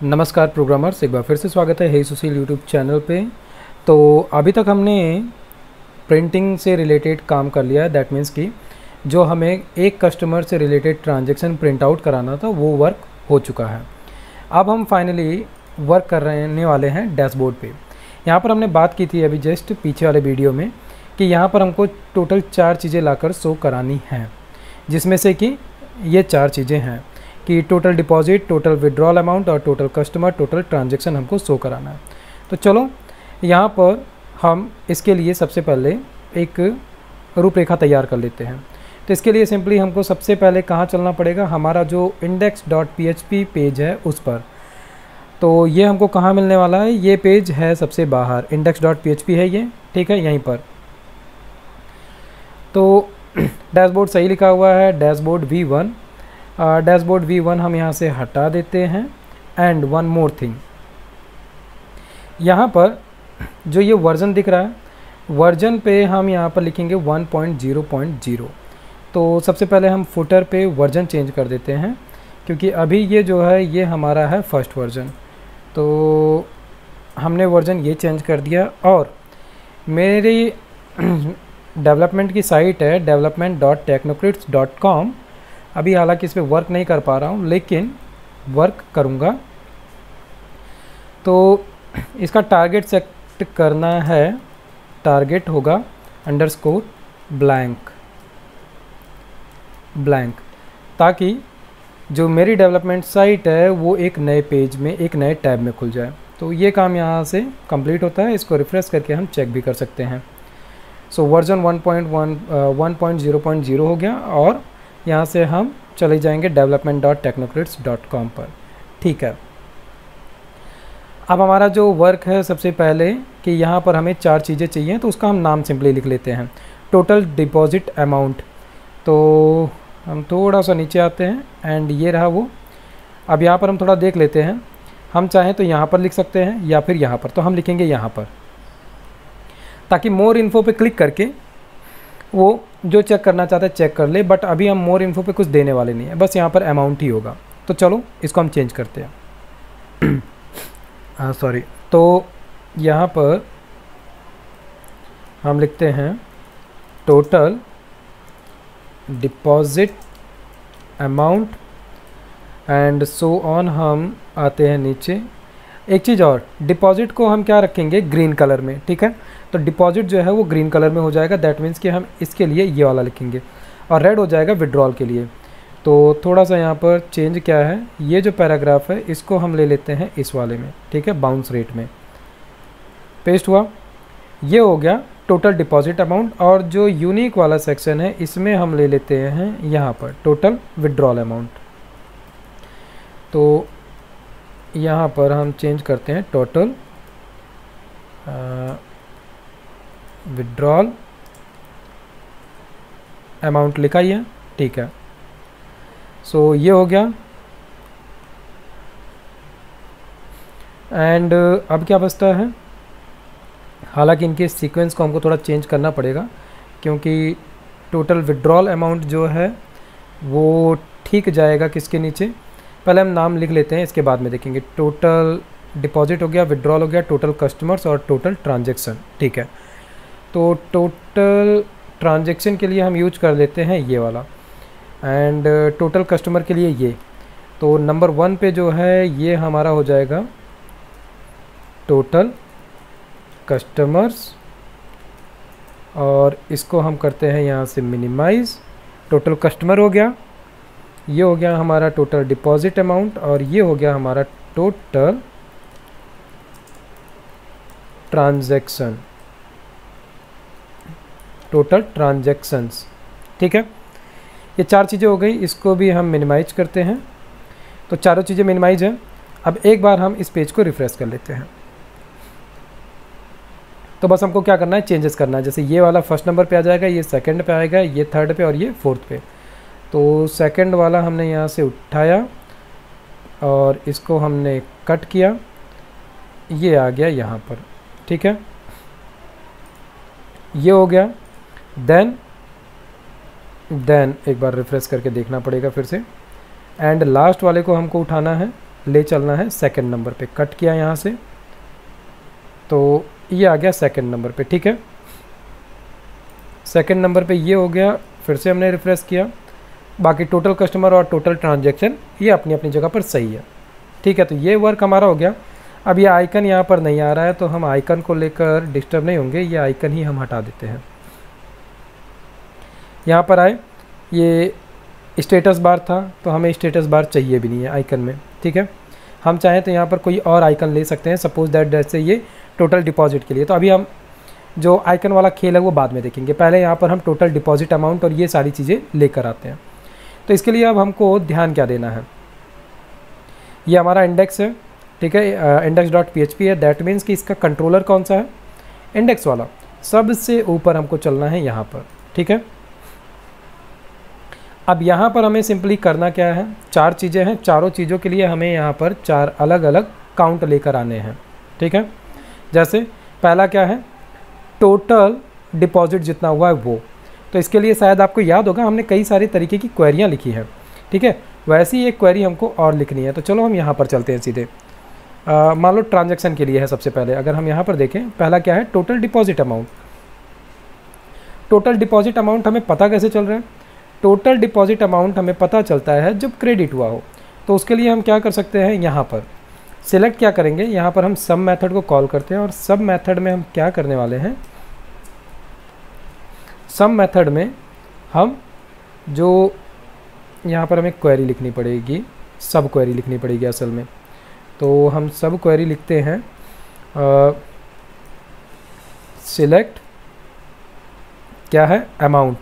नमस्कार प्रोग्रामर्स, एक बार फिर से स्वागत है हे सुशील यूट्यूब चैनल पे। तो अभी तक हमने प्रिंटिंग से रिलेटेड काम कर लिया है। दैट मीन्स कि जो हमें एक कस्टमर से रिलेटेड ट्रांजैक्शन प्रिंट आउट कराना था वो वर्क हो चुका है। अब हम फाइनली वर्क करने वाले हैं डैशबोर्ड पे। यहाँ पर हमने बात की थी अभी जस्ट पीछे वाले वीडियो में कि यहाँ पर हमको टोटल 4 चीज़ें लाकर शो करानी हैं, जिसमें से कि ये 4 चीज़ें हैं कि total deposit, total withdrawal amount और टोटल कस्टमर, टोटल ट्रांजैक्शन हमको शो कराना है। तो चलो यहाँ पर हम इसके लिए सबसे पहले एक रूपरेखा तैयार कर लेते हैं। तो इसके लिए सिंपली हमको सबसे पहले कहाँ चलना पड़ेगा, हमारा जो index.php पेज है उस पर। तो ये हमको कहाँ मिलने वाला है, ये पेज है सबसे बाहर, index.php है ये, ठीक है, यहीं पर। तो डैशबोर्ड सही लिखा हुआ है, डैशबोर्ड V1। डैशबोर्ड V1 हम यहाँ से हटा देते हैं। एंड वन मोर थिंग, यहाँ पर जो ये वर्जन दिख रहा है, वर्जन पे हम यहाँ पर लिखेंगे 1.0.0। तो सबसे पहले हम फुटर पे वर्जन चेंज कर देते हैं, क्योंकि अभी ये जो है ये हमारा है फर्स्ट वर्जन। तो हमने वर्जन ये चेंज कर दिया। और मेरी डेवलपमेंट की साइट है development.technocrits.com। अभी हालांकि इस पर वर्क नहीं कर पा रहा हूँ, लेकिन वर्क करूँगा। तो इसका टारगेट सेट करना है, टारगेट होगा _ ब्लैंक, ताकि जो मेरी डेवलपमेंट साइट है वो एक नए पेज में, एक नए टैब में खुल जाए। तो ये काम यहाँ से कंप्लीट होता है। इसको रिफ्रेश करके हम चेक भी कर सकते हैं। सो वर्जन 1.0.0 हो गया और यहाँ से हम चले जाएंगे development.technocrits.com पर, ठीक है। अब हमारा जो वर्क है, सबसे पहले कि यहाँ पर हमें 4 चीज़ें चाहिए, तो उसका हम नाम सिंपली लिख लेते हैं, टोटल डिपॉजिट अमाउंट। तो हम थोड़ा सा नीचे आते हैं एंड ये रहा वो। अब यहाँ पर हम थोड़ा देख लेते हैं, हम चाहें तो यहाँ पर लिख सकते हैं या फिर यहाँ पर। तो हम लिखेंगे यहाँ पर, ताकि मोर इन्फो पे क्लिक करके वो जो चेक करना चाहता है चेक कर ले। बट अभी हम मोर इन्फो पे कुछ देने वाले नहीं है, बस यहाँ पर अमाउंट ही होगा। तो चलो इसको हम चेंज करते हैं। सॉरी, तो यहाँ पर हम लिखते हैं total deposit amount and so on. हम आते हैं नीचे। एक चीज़ और, डिपॉजिट को हम क्या रखेंगे, ग्रीन कलर में, ठीक है। तो डिपॉजिट जो है वो ग्रीन कलर में हो जाएगा। दैट मीन्स कि हम इसके लिए ये वाला लिखेंगे, और रेड हो जाएगा विड्रॉल के लिए। तो थोड़ा सा यहाँ पर चेंज क्या है, ये जो पैराग्राफ है इसको हम ले लेते हैं इस वाले में, ठीक है, बाउंस रेट में। पेस्ट हुआ, ये हो गया टोटल डिपॉजिट अमाउंट। और जो यूनिक वाला सेक्शन है इसमें हम ले लेते हैं यहाँ पर टोटल विड्रॉल अमाउंट। तो यहाँ पर हम चेंज करते हैं टोटल विड्रॉल अमाउंट, लिखा ही है, ठीक है। सो ये हो गया। एंड अब क्या बचता है, हालांकि इनके सीक्वेंस को हमको थोड़ा चेंज करना पड़ेगा, क्योंकि टोटल विड्रॉल अमाउंट जो है वो ठीक जाएगा किसके नीचे। पहले हम नाम लिख लेते हैं, इसके बाद में देखेंगे। टोटल डिपॉजिट हो गया, विड्रॉल हो गया, टोटल कस्टमर्स और टोटल ट्रांजैक्शन, ठीक है। तो टोटल ट्रांजैक्शन के लिए हम यूज कर लेते हैं ये वाला, एंड टोटल कस्टमर के लिए ये। तो नंबर 1 पे जो है ये हमारा हो जाएगा टोटल कस्टमर्स, और इसको हम करते हैं यहाँ से मिनिमाइज। टोटल कस्टमर हो गया, ये हो गया हमारा टोटल डिपॉजिट अमाउंट, और ये हो गया हमारा टोटल ट्रांजैक्शन, टोटल ट्रांजैक्शंस, ठीक है। ये 4 चीज़ें हो गई, इसको भी हम मिनिमाइज करते हैं। तो चारों चीज़ें मिनिमाइज हैं। अब एक बार हम इस पेज को रिफ्रेश कर लेते हैं। तो बस हमको क्या करना है, चेंजेस करना है। जैसे ये वाला फर्स्ट नंबर पे आ जाएगा, ये सेकंड पे आएगा, ये थर्ड पे और ये फोर्थ पे। तो सेकंड वाला हमने यहाँ से उठाया और इसको हमने कट किया, ये आ गया यहाँ पर, ठीक है। ये हो गया। देन एक बार रिफ्रेश करके देखना पड़ेगा फिर से। एंड लास्ट वाले को हमको उठाना है, ले चलना है सेकंड नंबर पे। कट किया यहाँ से तो ये आ गया सेकंड नंबर पे, ठीक है। सेकंड नंबर पे ये हो गया, फिर से हमने रिफ्रेश किया। बाकी टोटल कस्टमर और टोटल ट्रांजैक्शन ये अपनी अपनी जगह पर सही है, ठीक है। तो ये वर्क हमारा हो गया। अब ये आइकन यहाँ पर नहीं आ रहा है तो हम आइकन को लेकर डिस्टर्ब नहीं होंगे, ये आइकन ही हम हटा देते हैं। यहाँ पर आए, ये स्टेटस बार था तो हमें स्टेटस बार चाहिए भी नहीं है आइकन में, ठीक है। हम चाहें तो यहाँ पर कोई और आइकन ले सकते हैं, सपोज दैट जैसे ये टोटल डिपॉजिट के लिए। तो अभी हम जो आइकन वाला खेल है वो बाद में देखेंगे, पहले यहाँ पर हम टोटल डिपॉजिट अमाउंट और ये सारी चीज़ें लेकर आते हैं। तो इसके लिए अब हमको ध्यान क्या देना है, ये हमारा इंडेक्स है, ठीक है, index.php है। दैट मीन्स कि इसका कंट्रोलर कौन सा है, इंडेक्स वाला। सबसे ऊपर हमको चलना है यहाँ पर, ठीक है। अब यहाँ पर हमें सिंपली करना क्या है, 4 चीज़ें हैं। चारों चीज़ों के लिए हमें यहाँ पर 4 अलग अलग काउंट लेकर आने हैं, ठीक है। जैसे पहला क्या है, टोटल डिपॉजिट जितना हुआ है वो। तो इसके लिए शायद आपको याद होगा हमने कई सारे तरीके की क्वेरियाँ लिखी हैं, ठीक है। वैसी एक क्वेरी हमको और लिखनी है। तो चलो हम यहाँ पर चलते हैं सीधे। मान लो ट्रांजैक्शन के लिए है सबसे पहले। अगर हम यहाँ पर देखें, पहला क्या है, total deposit amount. Total deposit amount हमें पता कैसे चल रहा है, टोटल डिपॉजिट अमाउंट हमें पता चलता है जब क्रेडिट हुआ हो। तो उसके लिए हम क्या कर सकते हैं, यहाँ पर सिलेक्ट क्या करेंगे, यहाँ पर हम सब मेथड को कॉल करते हैं और सब मेथड में हम क्या करने वाले हैं, सब मेथड में हम जो यहाँ पर हमें क्वेरी लिखनी पड़ेगी, सब क्वेरी लिखनी पड़ेगी असल में। तो हम सब क्वेरी लिखते हैं सिलेक्ट क्या है, अमाउंट।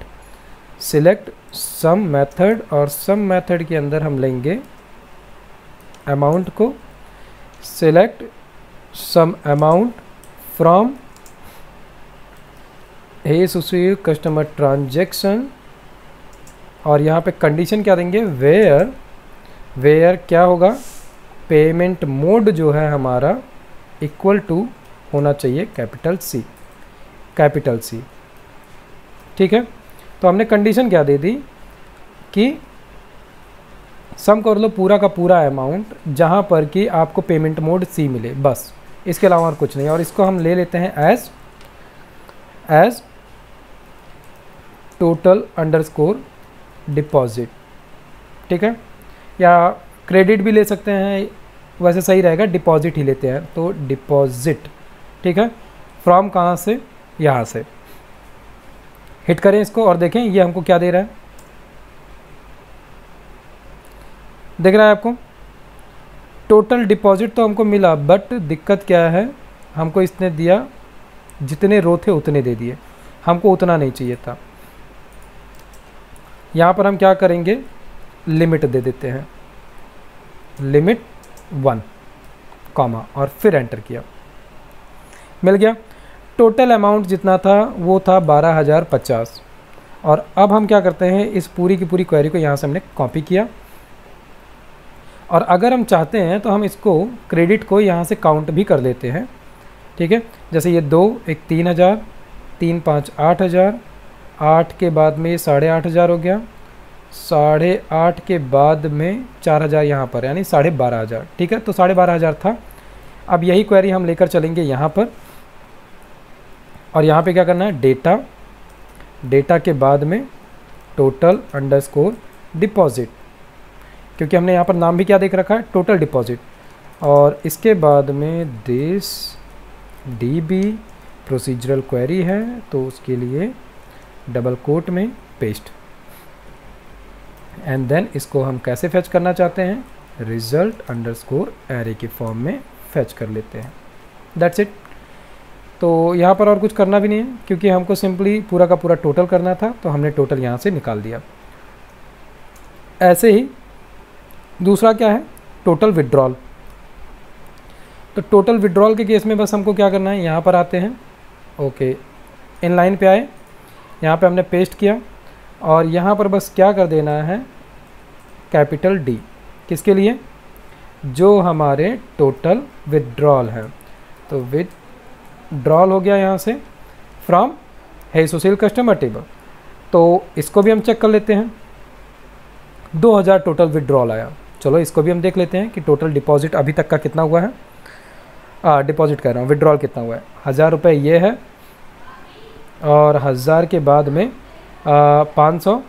सिलेक्ट सम मेथड और सम मेथड के अंदर हम लेंगे अमाउंट को। Select some amount from hey Sushil customer transaction. और यहाँ पे कंडीशन क्या देंगे, वेयर क्या होगा, पेमेंट मोड जो है हमारा इक्वल टू होना चाहिए कैपिटल सी, ठीक है। तो हमने कंडीशन क्या दे दी कि सम कर लो पूरा का पूरा अमाउंट जहाँ पर कि आपको पेमेंट मोड सी मिले, बस इसके अलावा और कुछ नहीं। और इसको हम ले लेते हैं एज टोटल अंडरस्कोर डिपॉजिट, ठीक है। या क्रेडिट भी ले सकते हैं, वैसे सही रहेगा डिपॉजिट ही लेते हैं। तो डिपॉजिट, ठीक है। फ्रॉम कहाँ से, यहाँ से। हिट करें इसको और देखें ये हमको क्या दे रहा है, दिख रहा है आपको, टोटल डिपॉजिट तो हमको मिला, बट दिक्कत क्या है, हमको इसने दिया जितने रो थे उतने दे दिए, हमको उतना नहीं चाहिए था। यहाँ पर हम क्या करेंगे, लिमिट दे देते हैं, लिमिट 1 कॉमा और फिर एंटर किया, मिल गया। टोटल अमाउंट जितना था वो था 12,050। और अब हम क्या करते हैं, इस पूरी की पूरी क्वेरी को यहाँ से हमने कॉपी किया। और अगर हम चाहते हैं तो हम इसको क्रेडिट को यहाँ से काउंट भी कर लेते हैं, ठीक है। जैसे ये 2, एक 3,000, 3 5 8,000, 8 के बाद में ये 8,500 हो गया, 8,500 के बाद में 4,000 यहाँ पर, यानी 12,500, ठीक है। तो 12,500 था। अब यही क्वेरी हम लेकर चलेंगे यहाँ पर और यहाँ पे क्या करना है, डेटा के बाद में टोटल अंडरस्कोर डिपॉजिट, क्योंकि हमने यहाँ पर नाम भी क्या देख रखा है, टोटल डिपॉजिट। और इसके बाद में दिस DB प्रोसीजरल क्वेरी है तो उसके लिए डबल कोट में पेस्ट। एंड देन इसको हम कैसे फेच करना चाहते हैं, रिजल्ट अंडरस्कोर एरे के फॉर्म में फेच कर लेते हैं। That's it. तो यहाँ पर और कुछ करना भी नहीं है क्योंकि हमको सिंपली पूरा का पूरा टोटल करना था, तो हमने टोटल यहाँ से निकाल दिया। ऐसे ही दूसरा क्या है, टोटल विड्रॉल। तो टोटल विड्रॉल के केस में बस हमको क्या करना है, यहाँ पर आते हैं, ओके, इन लाइन पे आए, यहाँ पे हमने पेस्ट किया और यहाँ पर बस क्या कर देना है, कैपिटल D, किसके लिए, जो हमारे टोटल विड्रॉल है। तो विड्रॉल हो गया यहाँ से from hey Sushil customer table, तो इसको भी हम चेक कर लेते हैं। 2000 टोटल विड्रॉल आया। चलो इसको भी हम देख लेते हैं कि टोटल डिपॉजिट अभी तक का कितना हुआ है। डिपॉजिट कर रहा हूँ, विड्रॉल कितना हुआ है। 1000 रुपये ये है, और 1000 के बाद में 500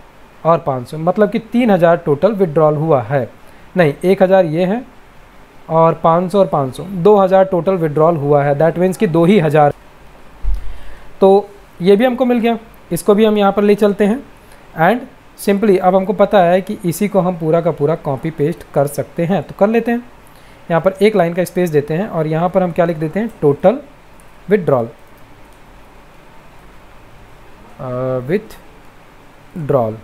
और 500, मतलब कि 3000 टोटल विड्रॉल हुआ है। नहीं, 1000 ये है और 500 और 500, 2000 टोटल विड्रॉल हुआ है। दैट मीन्स कि 2000। तो ये भी हमको मिल गया, इसको भी हम यहाँ पर ले चलते हैं एंड सिंपली अब हमको पता है कि इसी को हम पूरा का पूरा कॉपी पेस्ट कर सकते हैं, तो कर लेते हैं। यहाँ पर एक लाइन का स्पेस देते हैं और यहाँ पर हम क्या लिख देते हैं, total withdrawal, withdrawal,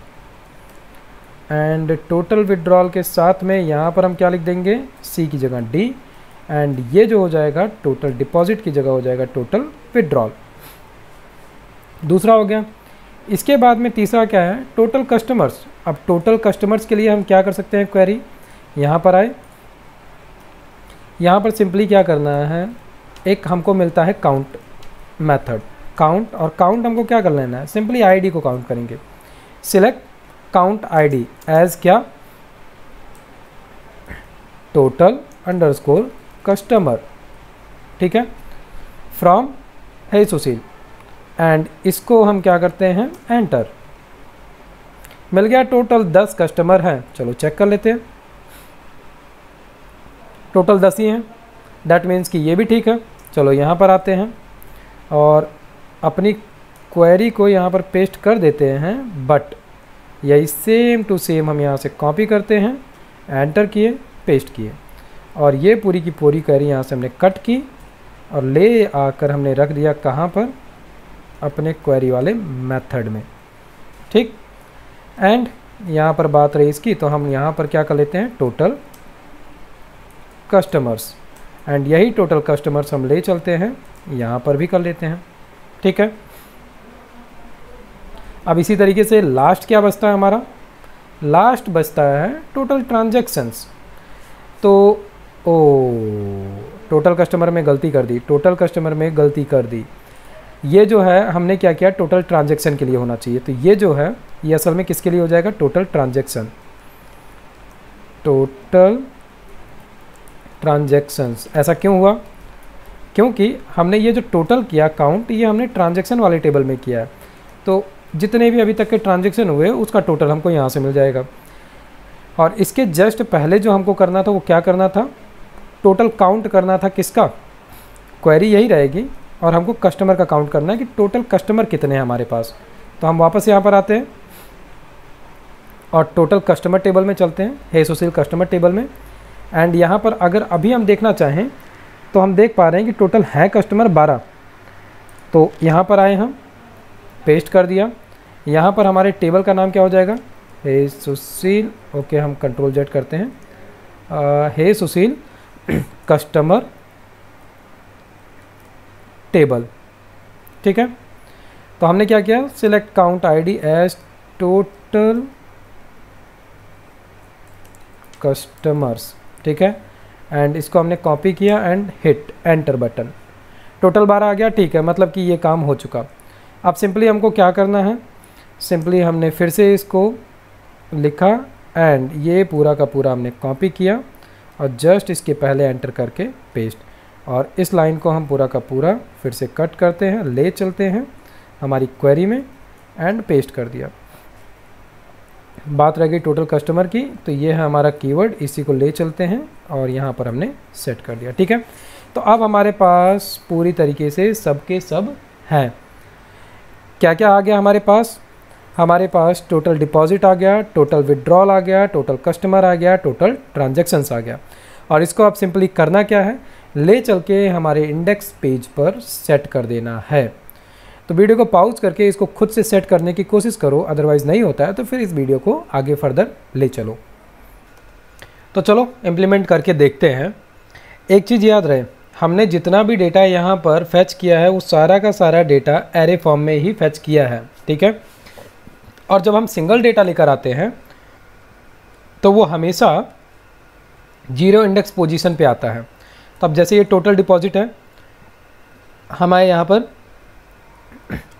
and total withdrawal के साथ में यहाँ पर हम क्या लिख देंगे, सी की जगह डी, एंड ये जो हो जाएगा टोटल डिपॉजिट की जगह हो जाएगा टोटल विड्रॉल। दूसरा हो गया। इसके बाद में तीसरा क्या है, टोटल कस्टमर्स। अब टोटल कस्टमर्स के लिए हम क्या कर सकते हैं, क्वेरी यहाँ पर आए, यहाँ पर सिंपली क्या करना है, एक हमको मिलता है काउंट मेथड, काउंट, और काउंट हमको क्या कर लेना है, सिंपली आईडी को काउंट करेंगे। सिलेक्ट काउंट आईडी एज क्या, टोटल अंडरस्कोर कस्टमर, ठीक है, फ्रॉम हे सुशील, एंड इसको हम क्या करते हैं, एंटर। मिल गया, टोटल 10 कस्टमर हैं। चलो चेक कर लेते हैं, टोटल 10 ही हैं। दैट मीन्स कि ये भी ठीक है। चलो यहाँ पर आते हैं और अपनी क्वेरी को यहाँ पर पेस्ट कर देते हैं, बट यही सेम टू सेम हम यहाँ से कॉपी करते हैं, एंटर किए, पेस्ट किए, और ये पूरी की पूरी क्वेरी यहाँ से हमने कट की और ले आकर हमने रख दिया कहाँ पर, अपने क्वेरी वाले मेथड में, ठीक। एंड यहाँ पर बात रही इसकी, तो हम यहाँ पर क्या कर लेते हैं, टोटल कस्टमर्स, एंड यही टोटल कस्टमर्स हम ले चलते हैं, यहाँ पर भी कर लेते हैं, ठीक है। अब इसी तरीके से लास्ट क्या बचता है हमारा, लास्ट बचता है टोटल ट्रांजैक्शंस। तो टोटल कस्टमर में गलती कर दी, टोटल कस्टमर में गलती कर दी। ये जो है हमने क्या किया, टोटल ट्रांजैक्शन के लिए होना चाहिए, तो ये जो है ये असल में किसके लिए हो जाएगा, टोटल ट्रांजैक्शन, टोटल ट्रांजैक्शंस। ऐसा क्यों हुआ, क्योंकि हमने ये जो टोटल किया काउंट, ये हमने ट्रांजैक्शन वाले टेबल में किया है, तो जितने भी अभी तक के ट्रांजैक्शन हुए उसका टोटल हमको यहाँ से मिल जाएगा। और इसके जस्ट पहले जो हमको करना था वो क्या करना था, टोटल काउंट करना था, किसका, क्वेरी यही रहेगी, और हमको कस्टमर का काउंट करना है कि टोटल कस्टमर कितने हैं हमारे पास। तो हम वापस यहाँ पर आते हैं और टोटल कस्टमर टेबल में चलते हैं, हे सुशील कस्टमर टेबल में, एंड यहाँ पर अगर अभी हम देखना चाहें तो हम देख पा रहे हैं कि टोटल है कस्टमर 12। तो यहाँ पर आए हम, पेस्ट कर दिया, यहाँ पर हमारे टेबल का नाम क्या हो जाएगा, हे सुशील, ओके हम कंट्रोल जेड करते हैं, हे सुशील कस्टमर टेबल, ठीक है। तो हमने क्या किया, select count ID as total customers, ठीक है, एंड इसको हमने कॉपी किया and hit enter button, total 12 आ गया, ठीक है, मतलब कि ये काम हो चुका। अब सिंपली हमको क्या करना है, सिंपली हमने फिर से इसको लिखा एंड ये पूरा का पूरा हमने कॉपी किया और जस्ट इसके पहले एंटर करके पेस्ट, और इस लाइन को हम पूरा का पूरा फिर से कट करते हैं, ले चलते हैं हमारी क्वेरी में एंड पेस्ट कर दिया। बात रह गई टोटल कस्टमर की, तो ये है हमारा कीवर्ड, इसी को ले चलते हैं और यहाँ पर हमने सेट कर दिया, ठीक है। तो अब हमारे पास पूरी तरीके से सब के सब हैं। क्या क्या आ गया हमारे पास, हमारे पास टोटल डिपॉजिट आ गया, टोटल विड्रॉल आ गया, टोटल कस्टमर आ गया, टोटल ट्रांजैक्शंस आ गया, और इसको आप सिंपली करना क्या है, ले चल के हमारे इंडेक्स पेज पर सेट कर देना है। तो वीडियो को पॉज करके इसको खुद से सेट करने की कोशिश करो, अदरवाइज़ नहीं होता है तो फिर इस वीडियो को आगे फर्दर ले चलो। तो चलो इम्प्लीमेंट करके देखते हैं। एक चीज़ याद रहे, हमने जितना भी डेटा यहाँ पर फैच किया है वो सारा का सारा डेटा एरे फॉर्म में ही फैच किया है, ठीक है। और जब हम सिंगल डेटा लेकर आते हैं तो वो हमेशा 0 इंडेक्स पोजीशन पे आता है। तब जैसे ये टोटल डिपॉजिट है, हमारे यहाँ पर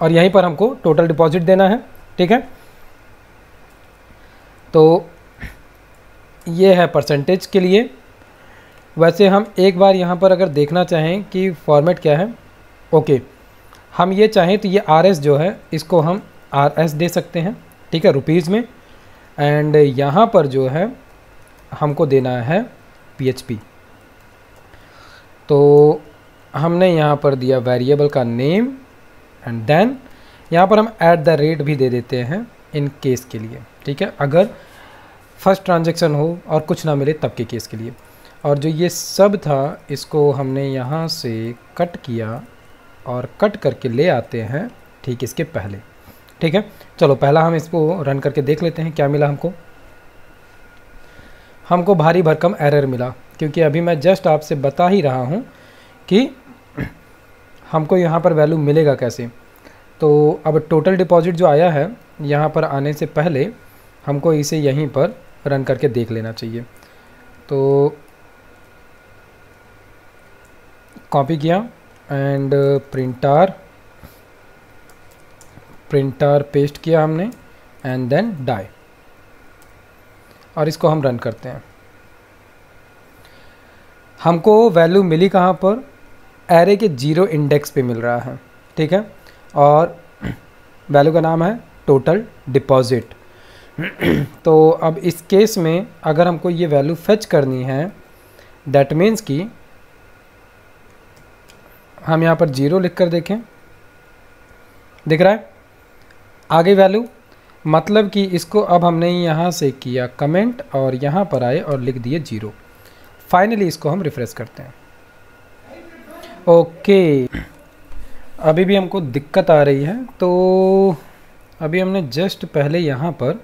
और यहीं पर हमको टोटल डिपॉजिट देना है, ठीक है। तो ये है परसेंटेज के लिए। वैसे हम एक बार यहाँ पर अगर देखना चाहें कि फॉर्मेट क्या है, ओके, हम ये चाहें तो ये RS जो है इसको हम RS दे सकते हैं, ठीक है, रुपीज़ में। एंड यहाँ पर जो है हमको देना है PHP। तो हमने यहाँ पर दिया वेरिएबल का नेम एंड देन यहाँ पर हम @ भी दे देते हैं इन केस के लिए, ठीक है, अगर फर्स्ट ट्रांजैक्शन हो और कुछ ना मिले तब के केस के लिए। और जो ये सब था इसको हमने यहाँ से कट किया और कट करके ले आते हैं ठीक इसके पहले, ठीक है। चलो पहला हम इसको रन करके देख लेते हैं क्या मिला हमको भारी भरकम एरर मिला, क्योंकि अभी मैं जस्ट आपसे बता ही रहा हूँ कि हमको यहाँ पर वैल्यू मिलेगा कैसे। तो अब टोटल डिपॉजिट जो आया है यहाँ पर आने से पहले हमको इसे यहीं पर रन करके देख लेना चाहिए। तो कॉपी किया एंड प्रिंटर पेस्ट किया हमने एंड देन डाई, और इसको हम रन करते हैं। हमको वैल्यू मिली कहाँ पर, एरे के 0 इंडेक्स पे मिल रहा है, ठीक है, और वैल्यू का नाम है टोटल डिपॉजिट। तो अब इस केस में अगर हमको ये वैल्यू फेच करनी है, दैट मीन्स कि हम यहाँ पर 0 लिख कर देखें, दिख रहा है आ गई वैल्यू, मतलब कि इसको अब हमने यहाँ से किया कमेंट और यहाँ पर आए और लिख दिए 0। फाइनली इसको हम रिफ्रेश करते हैं। ओके, अभी भी हमको दिक्कत आ रही है। तो अभी हमने जस्ट पहले यहाँ पर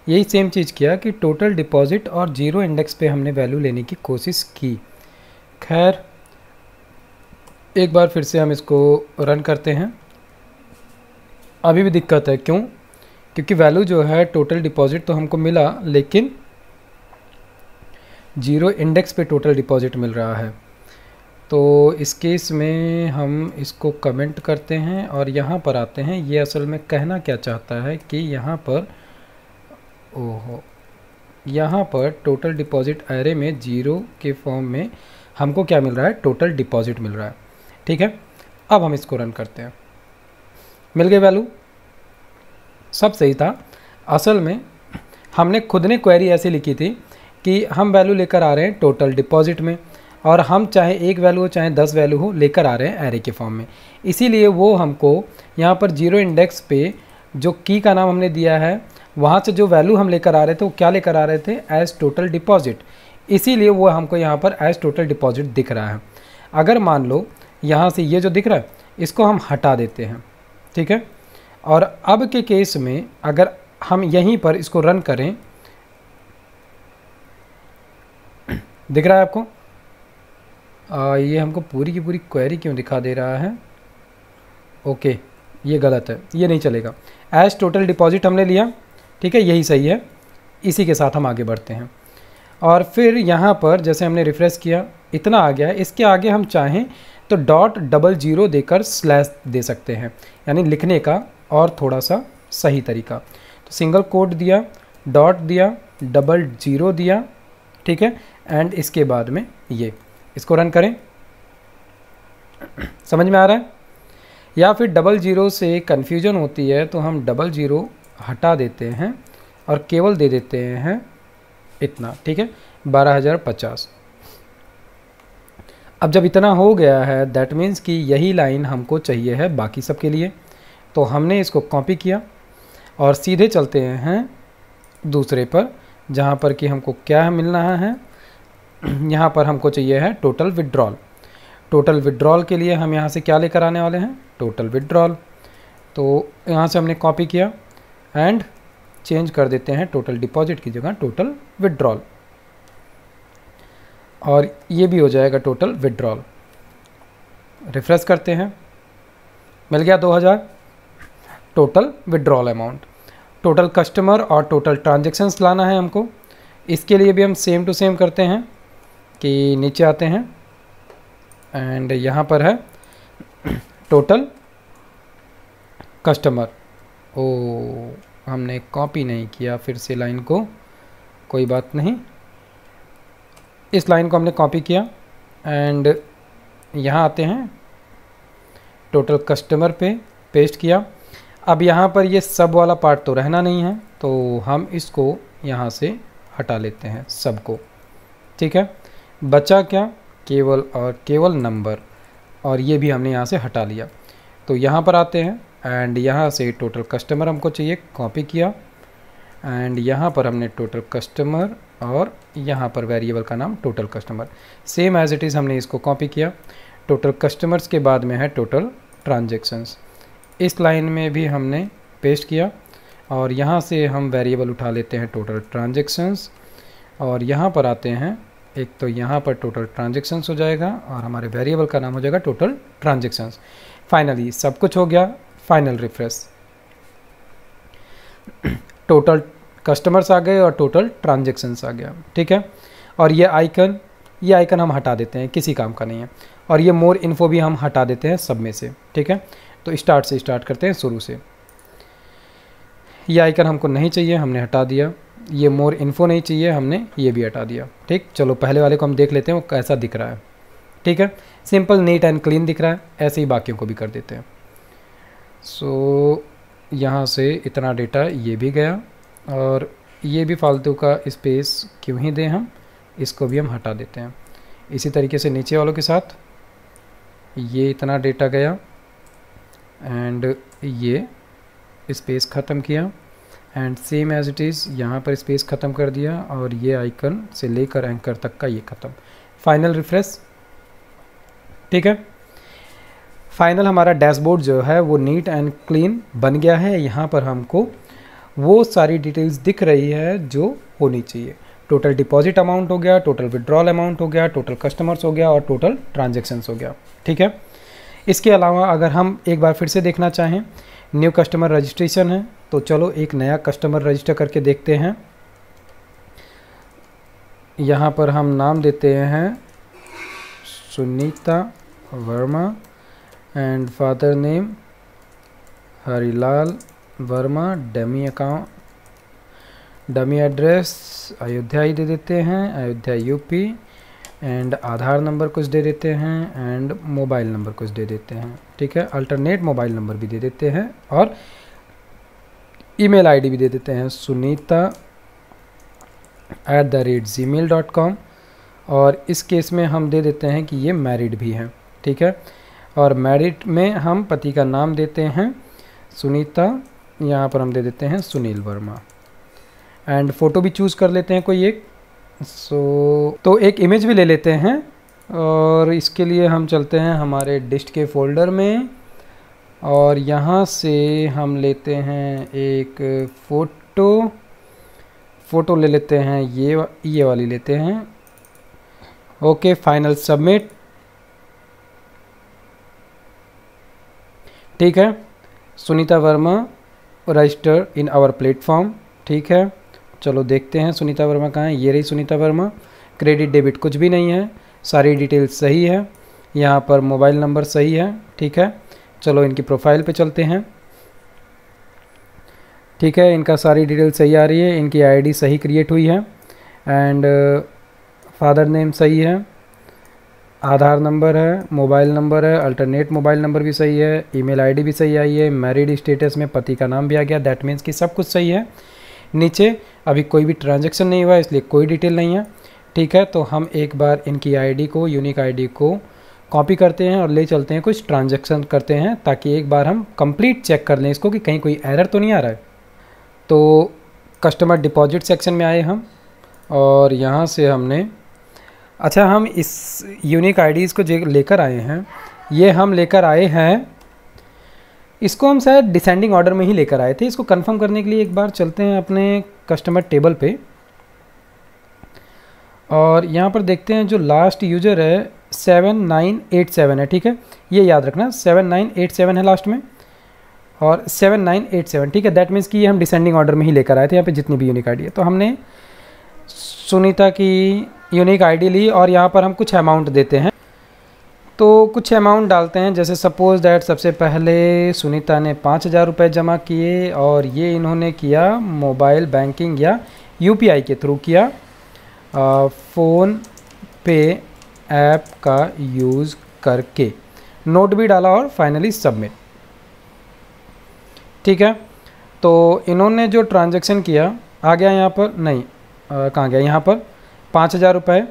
यही सेम चीज़ किया कि टोटल डिपॉजिट और 0 इंडेक्स पे हमने वैल्यू लेने की कोशिश की। खैर एक बार फिर से हम इसको रन करते हैं। अभी भी दिक्कत है, क्यों? क्योंकि वैल्यू जो है टोटल डिपॉजिट तो हमको मिला, लेकिन 0 इंडेक्स पे टोटल डिपॉजिट मिल रहा है। तो इस केस में हम इसको कमेंट करते हैं और यहाँ पर आते हैं। ये असल में कहना क्या चाहता है कि यहाँ पर यहाँ पर टोटल डिपॉजिट एरे में 0 के फॉर्म में हमको क्या मिल रहा है, टोटल डिपॉजिट मिल रहा है, ठीक है। अब हम इसको रन करते हैं, मिल गई वैल्यू, सब सही था। असल में हमने खुद ने क्वेरी ऐसे लिखी थी कि हम वैल्यू लेकर आ रहे हैं टोटल डिपॉजिट में, और हम चाहे एक वैल्यू हो चाहे 10 वैल्यू हो लेकर आ रहे हैं एरे के फॉर्म में। इसीलिए वो हमको यहाँ पर 0 इंडेक्स पे जो की का नाम हमने दिया है वहाँ से जो वैल्यू हम लेकर आ रहे थे वो क्या लेकर आ रहे थे, एज टोटल डिपॉजिट। इसीलिए वो हमको यहाँ पर एज टोटल डिपॉजिट दिख रहा है। अगर मान लो यहाँ से ये जो दिख रहा है इसको हम हटा देते हैं, ठीक है। और अब के केस में अगर हम यहीं पर इसको रन करें, दिख रहा है आपको? ये हमको पूरी की पूरी क्वेरी क्यों दिखा दे रहा है? ओके, ये गलत है, ये नहीं चलेगा। एज टोटल डिपॉजिट हमने लिया, ठीक है, यही सही है। इसी के साथ हम आगे बढ़ते हैं। और फिर यहाँ पर जैसे हमने रिफ्रेश किया इतना आ गया है। इसके आगे हम चाहें तो .00 देकर स्लैश दे सकते हैं, यानी लिखने का और थोड़ा सा सही तरीका। तो सिंगल कोट दिया, डॉट दिया, 00 दिया, ठीक है, एंड इसके बाद में ये, इसको रन करें। समझ में आ रहा है? या फिर 00 से कन्फ्यूजन होती है तो हम 00 हटा देते हैं और केवल दे देते हैं इतना, ठीक है, 12050। अब जब इतना हो गया है दैट मीन्स कि यही लाइन हमको चाहिए है बाकी सब के लिए। तो हमने इसको कॉपी किया और सीधे चलते हैं दूसरे पर, जहाँ पर कि हमको क्या मिलना है, यहाँ पर हमको चाहिए है टोटल विड्रॉल। टोटल विड्रॉल के लिए हम यहाँ से क्या लेकर आने वाले हैं, टोटल विड्रॉल। तो यहाँ से हमने कॉपी किया एंड चेंज कर देते हैं टोटल डिपॉजिट की जगह टोटल विड्रॉल, और ये भी हो जाएगा टोटल विड्रॉल। रिफ्रेश करते हैं, मिल गया 2000 total withdrawal amount. Total customer और टोटल ट्रांजेक्शन्स लाना है हमको। इसके लिए भी हम सेम टू सेम करते हैं कि नीचे आते हैं एंड यहाँ पर है टोटल कस्टमर। ओ, हमने कॉपी नहीं किया फिर से लाइन को, कोई बात नहीं। इस लाइन को हमने कॉपी किया एंड यहाँ आते हैं, टोटल कस्टमर पे पेस्ट किया। अब यहाँ पर ये सब वाला पार्ट तो रहना नहीं है, तो हम इसको यहाँ से हटा लेते हैं सबको। ठीक है, बचा क्या, केवल और केवल नंबर, और ये भी हमने यहाँ से हटा लिया। तो यहाँ पर आते हैं एंड यहाँ से टोटल कस्टमर हमको चाहिए, कॉपी किया एंड यहाँ पर हमने टोटल कस्टमर और यहाँ पर वेरिएबल का नाम total customer, same as it is हमने इसको कॉपी किया। टोटल कस्टमर्स के बाद में है टोटल ट्रांजेक्शन्स, इस लाइन में भी हमने पेस्ट किया और यहाँ से हम वेरिएबल उठा लेते हैं टोटल ट्रांजेक्शन्स, और यहाँ पर आते हैं, एक तो यहाँ पर टोटल ट्रांजेक्शन्स हो जाएगा और हमारे वेरिएबल का नाम हो जाएगा टोटल ट्रांजेक्शन्स। फाइनली सब कुछ हो गया, फाइनल रिफ्रेश, टोटल कस्टमर्स आ गए और टोटल ट्रांजेक्शन्स आ गया। ठीक है, और ये आइकन हम हटा देते हैं, किसी काम का नहीं है, और ये मोर इन्फो भी हम हटा देते हैं सब में से। ठीक है, तो स्टार्ट से स्टार्ट करते हैं, शुरू से। ये आइकन हमको नहीं चाहिए, हमने हटा दिया। ये मोर इन्फो नहीं चाहिए, हमने ये भी हटा दिया। ठीक, चलो पहले वाले को हम देख लेते हैं वो कैसा दिख रहा है। ठीक है, सिंपल नीट एंड क्लीन दिख रहा है, ऐसे ही बाकियों को भी कर देते हैं। सो यहाँ से इतना डेटा ये भी गया, और ये भी फालतू का स्पेस क्यों ही दें हम, इसको भी हम हटा देते हैं। इसी तरीके से नीचे वालों के साथ ये इतना डेटा गया एंड ये स्पेस ख़त्म किया and same as it is यहाँ पर स्पेस ख़त्म कर दिया, और ये आइकन से लेकर एंकर तक का ये ख़त्म। Final refresh. ठीक है, फाइनल हमारा डैशबोर्ड जो है वो नीट एंड क्लीन बन गया है। यहाँ पर हमको वो सारी डिटेल्स दिख रही है जो होनी चाहिए। टोटल डिपॉजिट अमाउंट हो गया, टोटल विड्रॉल अमाउंट हो गया, टोटल कस्टमर्स हो गया और टोटल ट्रांजेक्शन्स हो गया। ठीक है, इसके अलावा अगर हम एक बार फिर से देखना चाहें, न्यू कस्टमर रजिस्ट्रेशन है, तो चलो एक नया कस्टमर रजिस्टर करके देखते हैं। यहाँ पर हम नाम देते हैं Sunita Verma and father name Harilal Verma, dummy account, dummy address Ayodhya ही दे देते हैं, Ayodhya UP, and Aadhaar number कुछ दे देते हैं एंड मोबाइल नंबर कुछ दे देते हैं। ठीक है, अल्टरनेट मोबाइल नंबर भी दे देते हैं और ईमेल आईडी भी दे देते हैं sunita@gmail.com, और इस केस में हम दे देते हैं कि ये मैरिड भी हैं। ठीक है, और मैरिड में हम पति का नाम देते हैं सुनीता, यहाँ पर हम दे देते हैं सुनील वर्मा, एंड फ़ोटो भी चूज़ कर लेते हैं कोई एक। तो एक इमेज भी ले लेते हैं, और इसके लिए हम चलते हैं हमारे डिस्ट के फ़ोल्डर में, और यहाँ से हम लेते हैं एक फ़ोटो ले लेते हैं, ये वाली लेते हैं। Okay, final submit. ठीक है, Sunita Verma register in our platform. ठीक है, चलो देखते हैं सुनीता वर्मा कहाँ है। ये रही सुनीता वर्मा, क्रेडिट डेबिट कुछ भी नहीं है, सारी डिटेल्स सही है, यहाँ पर मोबाइल नंबर सही है। ठीक है, चलो इनकी प्रोफाइल पे चलते हैं। ठीक है, इनका सारी डिटेल सही आ रही है, इनकी आईडी सही क्रिएट हुई है एंड फादर नेम सही है, आधार नंबर है, मोबाइल नंबर है, अल्टरनेट मोबाइल नंबर भी सही है, ईमेल आईडी भी सही आई है, मैरिड स्टेटस में पति का नाम भी आ गया, दैट मीन्स कि सब कुछ सही है। नीचे अभी कोई भी ट्रांजैक्शन नहीं हुआ इसलिए कोई डिटेल नहीं है। ठीक है, तो हम एक बार इनकी आईडी को, यूनिक आईडी को कॉपी करते हैं और ले चलते हैं, कुछ ट्रांजैक्शन करते हैं ताकि एक बार हम कंप्लीट चेक कर लें इसको कि कहीं कोई एरर तो नहीं आ रहा है। तो कस्टमर डिपॉजिट सेक्शन में आए हम, और यहाँ से हमने, अच्छा हम इस यूनिक आईडीज़ को जो लेकर आए हैं, ये हम लेकर आए हैं, इसको हम शायद डिसेंडिंग ऑर्डर में ही लेकर आए थे। इसको कंफर्म करने के लिए एक बार चलते हैं अपने कस्टमर टेबल पे, और यहाँ पर देखते हैं जो लास्ट यूज़र है 7987 है। ठीक है, ये याद रखना 7987 है लास्ट में, और 7987। ठीक है, दैट मीन्स कि ये हम डिसेंडिंग ऑर्डर में ही लेकर आए थे यहाँ पे जितनी भी यूनिक आईडी है। तो हमने सुनीता की यूनिक आईडी ली और यहाँ पर हम कुछ अमाउंट देते हैं। तो कुछ अमाउंट डालते हैं, जैसे सपोज़ दैट सबसे पहले सुनीता ने 5,000 रुपये जमा किए और ये इन्होंने किया मोबाइल बैंकिंग या यूपीआई के थ्रू किया, फ़ोन पे ऐप का यूज़ करके। नोट भी डाला और फाइनली सबमिट। ठीक है, तो इन्होंने जो ट्रांजैक्शन किया आ गया यहाँ पर, नहीं कहाँ गया, यहाँ पर 5,000 रुपये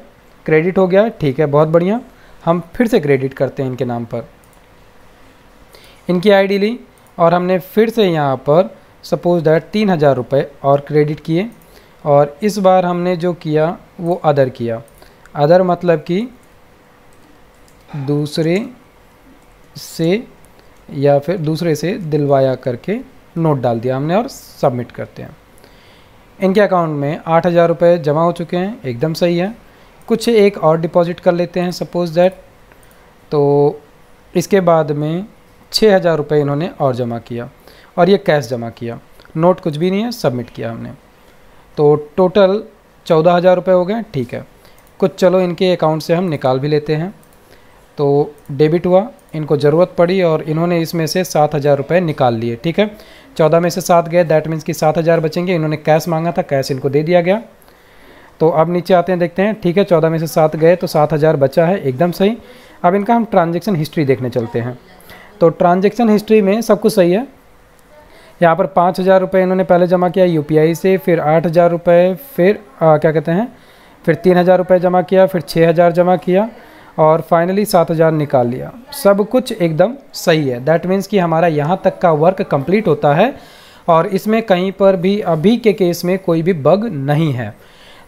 क्रेडिट हो गया। ठीक है, बहुत बढ़िया। हम फिर से क्रेडिट करते हैं इनके नाम पर, इनकी आईडी ली और हमने फिर से यहाँ पर सपोज दैट 3,000 रुपये और क्रेडिट किए, और इस बार हमने जो किया वो अदर किया। अदर मतलब कि दूसरे से या फिर दूसरे से दिलवाया करके नोट डाल दिया हमने और सबमिट करते हैं। इनके अकाउंट में 8,000 रुपये जमा हो चुके हैं, एकदम सही है। कुछ एक और डिपॉजिट कर लेते हैं सपोज दैट, तो इसके बाद में 6,000 रुपये इन्होंने और जमा किया और ये कैश जमा किया, नोट कुछ भी नहीं है, सबमिट किया हमने। तो टोटल 14,000 रुपये हो गए। ठीक है, कुछ चलो इनके अकाउंट से हम निकाल भी लेते हैं। तो डेबिट हुआ, इनको ज़रूरत पड़ी और इन्होंने इसमें से 7,000 रुपये निकाल लिए। ठीक है, 14 में से 7 गए, दैट मीन्स कि 7,000 बचेंगे। इन्होंने कैश मांगा था, कैश इनको दे दिया गया। तो अब नीचे आते हैं, देखते हैं। ठीक है, 14 में से 7 गए तो 7,000 बचा है, एकदम सही। अब इनका हम ट्रांजैक्शन हिस्ट्री देखने चलते हैं। तो ट्रांजैक्शन हिस्ट्री में सब कुछ सही है। यहाँ पर 5,000 रुपये इन्होंने पहले जमा किया यूपीआई से, फिर 8,000 रुपये, फिर क्या कहते हैं, फिर 3,000 रुपये जमा किया, फिर 6,000 जमा किया और फाइनली 7,000 निकाल लिया। सब कुछ एकदम सही है। दैट मीन्स कि हमारा यहाँ तक का वर्क कंप्लीट होता है और इसमें कहीं पर भी अभी के केस में कोई भी बग नहीं है।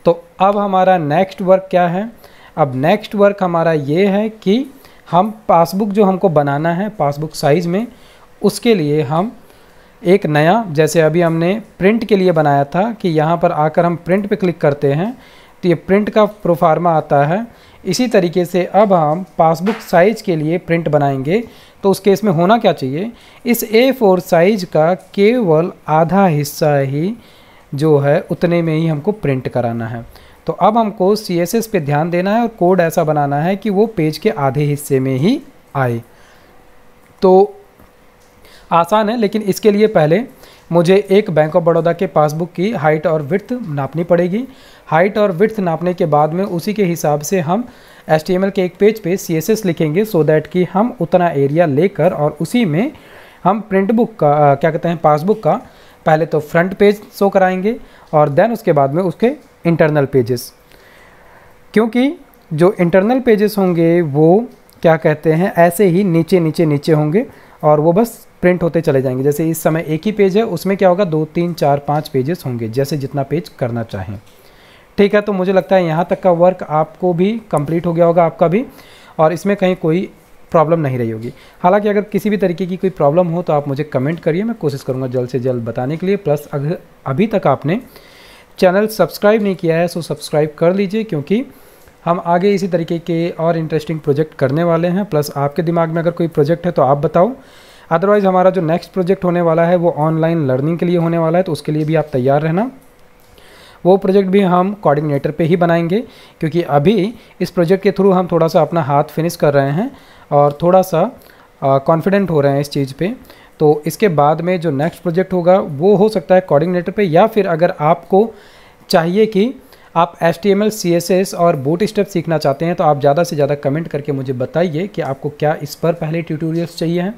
तो अब हमारा नेक्स्ट वर्क क्या है? अब नेक्स्ट वर्क हमारा ये है कि हम पासबुक जो हमको बनाना है पासबुक साइज़ में, उसके लिए हम एक नया, जैसे अभी हमने प्रिंट के लिए बनाया था कि यहाँ पर आकर हम प्रिंट पे क्लिक करते हैं तो ये प्रिंट का प्रोफार्मा आता है। इसी तरीके से अब हम पासबुक साइज़ के लिए प्रिंट बनाएंगे। तो उस केस में होना क्या चाहिए, इस A4 साइज़ का केवल आधा हिस्सा ही जो है उतने में ही हमको प्रिंट कराना है। तो अब हमको CSS पे ध्यान देना है और कोड ऐसा बनाना है कि वो पेज के आधे हिस्से में ही आए। तो आसान है, लेकिन इसके लिए पहले मुझे एक बैंक ऑफ बड़ौदा के पासबुक की हाइट और विड्थ नापनी पड़ेगी। हाइट और विड्थ नापने के बाद में उसी के हिसाब से हम HTML के एक पेज पे CSS लिखेंगे, सो दैट कि हम उतना एरिया लेकर और उसी में हम प्रिंट बुक का क्या कहते हैं पासबुक का पहले तो फ्रंट पेज शो कराएंगे और देन उसके बाद में उसके इंटरनल पेजेस। क्योंकि जो इंटरनल पेजेस होंगे वो क्या कहते हैं ऐसे ही नीचे नीचे नीचे होंगे और वो बस प्रिंट होते चले जाएंगे। जैसे इस समय एक ही पेज है, उसमें क्या होगा 2 3 4 5 पेजेस होंगे, जैसे जितना पेज करना चाहें। ठीक है, तो मुझे लगता है यहाँ तक का वर्क आपको भी कंप्लीट हो गया होगा, आपका भी, और इसमें कहीं कोई प्रॉब्लम नहीं रही होगी। हालांकि अगर किसी भी तरीके की कोई प्रॉब्लम हो तो आप मुझे कमेंट करिए, मैं कोशिश करूँगा जल्द से जल्द बताने के लिए। प्लस अगर अभी तक आपने चैनल सब्सक्राइब नहीं किया है सो सब्सक्राइब कर लीजिए, क्योंकि हम आगे इसी तरीके के और इंटरेस्टिंग प्रोजेक्ट करने वाले हैं। प्लस आपके दिमाग में अगर कोई प्रोजेक्ट है तो आप बताओ, अदरवाइज़ हमारा जो नेक्स्ट प्रोजेक्ट होने वाला है वो ऑनलाइन लर्निंग के लिए होने वाला है, तो उसके लिए भी आप तैयार रहना। वो प्रोजेक्ट भी हम कोऑर्डिनेटर पे ही बनाएंगे, क्योंकि अभी इस प्रोजेक्ट के थ्रू हम थोड़ा सा अपना हाथ फिनिश कर रहे हैं और थोड़ा सा कॉन्फिडेंट हो रहे हैं इस चीज़ पे। तो इसके बाद में जो नेक्स्ट प्रोजेक्ट होगा वो हो सकता है कोऑर्डिनेटर पे, या फिर अगर आपको चाहिए कि आप HTML CSS और बूटस्ट्रैप सीखना चाहते हैं तो आप ज़्यादा से ज़्यादा कमेंट करके मुझे बताइए कि आपको क्या इस पर पहले ट्यूटोरियल्स चाहिए हैं,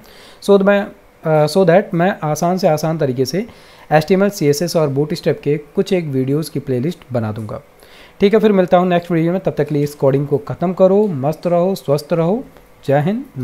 सो दैट मैं आसान से आसान तरीके से HTML CSS और बूटस्ट्रैप के कुछ एक वीडियोस की प्लेलिस्ट बना दूंगा। ठीक है, फिर मिलता हूँ नेक्स्ट वीडियो में। तब तक के लिए इस कोडिंग को ख़त्म करो, मस्त रहो, स्वस्थ रहो। जय हिंद।